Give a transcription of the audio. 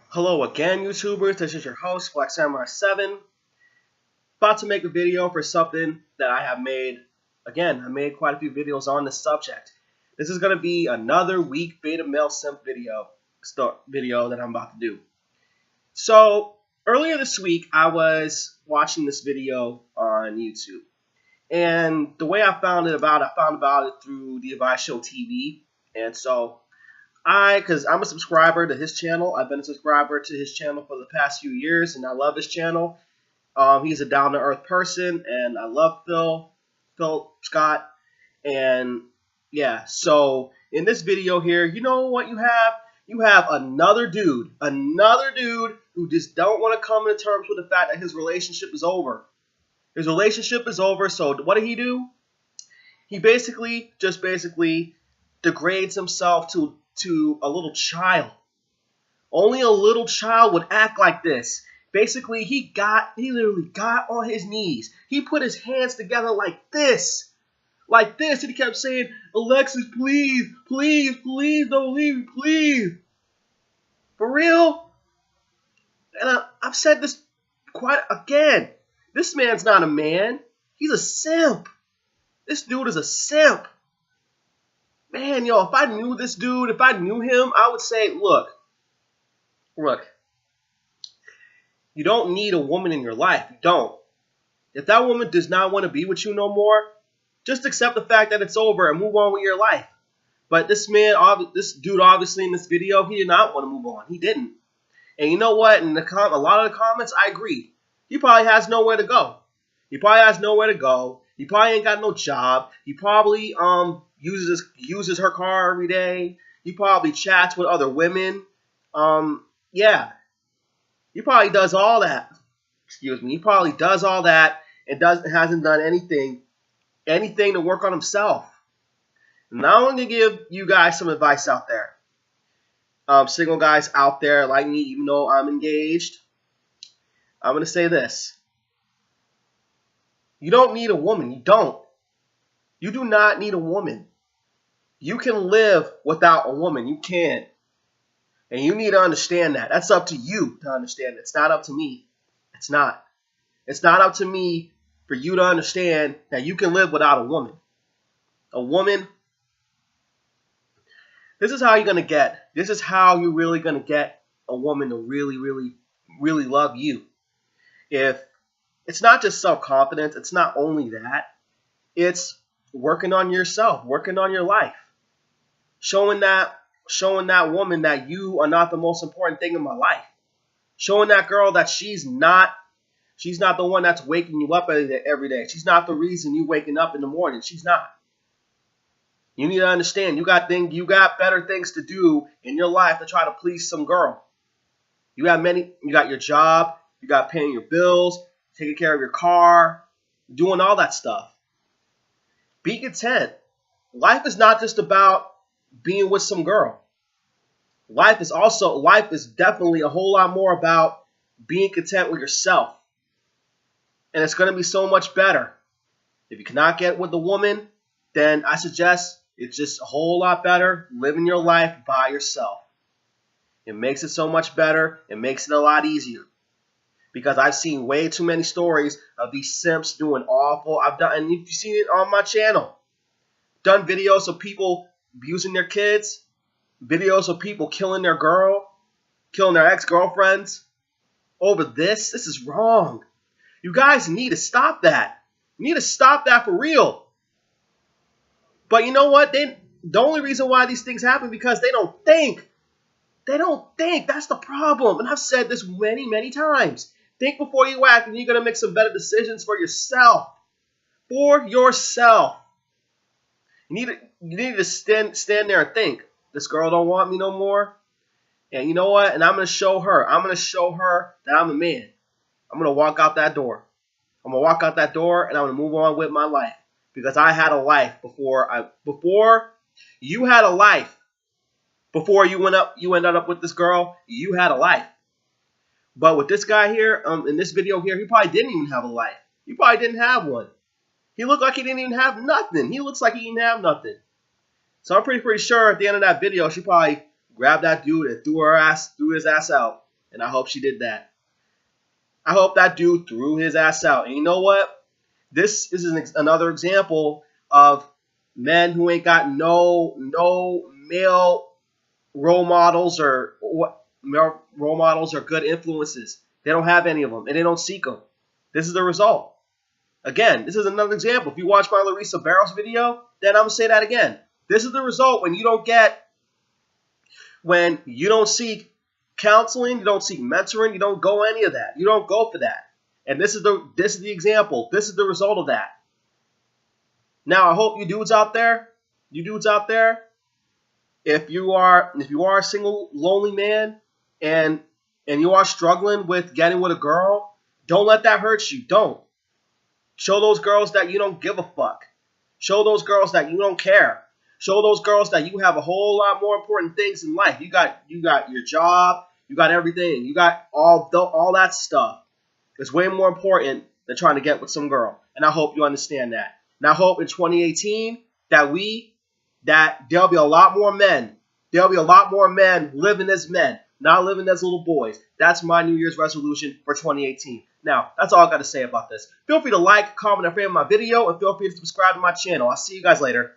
Hello again, YouTubers. This is your host, Black Samurai 7. About to make a video for something that I have made. Again, I made quite a few videos on this subject. This is going to be another weak beta male simp video that I'm about to do. So, earlier this week, I was watching this video on YouTube. And the way I found about it through the Advice Show TV. And so, because I'm a subscriber to his channel. I've been a subscriber to his channel for the past few years, and I love his channel. He's a down-to-earth person, and I love Phil Scott. And yeah, so in this video here, you know what you have? You have another dude who just don't want to come to terms with the fact that his relationship is over. His relationship is over, so what did he do? He basically degrades himself to a little child. Only a little child would act like this. Basically, he literally got on his knees. He put his hands together like this, and he kept saying, "Alexis, please, please, please don't leave me, please." For real? And I've said this quite again. This man's not a man. He's a simp. This dude is a simp. Man, yo, if I knew this dude, if I knew him, I would say, look, you don't need a woman in your life. You don't. If that woman does not want to be with you no more, just accept the fact that it's over and move on with your life. But this dude, obviously in this video, he did not want to move on. He didn't. And you know what? In a lot of the comments, I agree. He probably has nowhere to go. He probably ain't got no job. He probably uses her car every day. He probably chats with other women. Yeah. He probably does all that. Excuse me. He probably does all that and hasn't done anything to work on himself. Now I'm going to give you guys some advice out there. Single guys out there like me, even though I'm engaged. I'm going to say this. You don't need a woman. You don't. You do not need a woman. You can live without a woman. You can. And you need to understand that. That's up to you to understand. It's not up to me. It's not. It's not up to me for you to understand that you can live without a woman. A woman. This is how you're going to get. This is how you're really going to get a woman to really, really, really love you. If it's not just self-confidence, it's not only that. It's working on yourself, working on your life. Showing that woman that you are not the most important thing in my life. Showing that girl that she's not the one that's waking you up every day. She's not the reason you waking up in the morning. She's not. You need to understand you got better things to do in your life to try to please some girl. You got your job, you got paying your bills, taking care of your car, doing all that stuff. Be content. Life is not just about being with some girl. Life is definitely a whole lot more about being content with yourself. And it's going to be so much better. If you cannot get with a woman, then I suggest it's just a whole lot better living your life by yourself. It makes it so much better. It makes it a lot easier. Because I've seen way too many stories of these simps doing awful. And you've seen it on my channel. Done videos of people abusing their kids. Videos of people killing their ex-girlfriends. Over this. This is wrong. You guys need to stop that. You need to stop that for real. But you know what? The only reason why these things happen because they don't think. They don't think. That's the problem. And I've said this many, many times. Think before you act, and you're going to make some better decisions for yourself. For yourself. You need to stand there and think. This girl don't want me no more. And you know what? And I'm going to show her. I'm going to show her that I'm a man. I'm going to walk out that door. I'm going to walk out that door, and I'm going to move on with my life. Because I had a life before you had a life. Before you ended up with this girl, you had a life. But with this guy here, in this video here, he probably didn't even have a life. He probably didn't have one. He looked like he didn't even have nothing. He looks like he didn't have nothing. So I'm pretty sure at the end of that video, she probably grabbed that dude and threw his ass out. And I hope she did that. I hope that dude threw his ass out. And you know what? This is another example of men who ain't got no male role models or what role models or good influences. They don't have any of them, and they don't seek them. This is the result. Again, this is another example. If you watch my Larissa Barros video, then I'm gonna say that again. This is the result when you don't seek counseling, you don't seek mentoring, you don't go any of that. You don't go for that. And this is the example. This is the result of that. Now I hope you dudes out there, if you are a single lonely man and you are struggling with getting with a girl, don't let that hurt you. Don't. Show those girls that you don't give a fuck. Show those girls that you don't care. Show those girls that you have a whole lot more important things in life. You got your job, you got everything, you got all that stuff. It's way more important than trying to get with some girl. And I hope you understand that. And I hope in 2018 that there'll be a lot more men. There'll be a lot more men living as men, not living as little boys. That's my New Year's resolution for 2018. Now, that's all I got to say about this. Feel free to like, comment, and favorite my video, and feel free to subscribe to my channel. I'll see you guys later.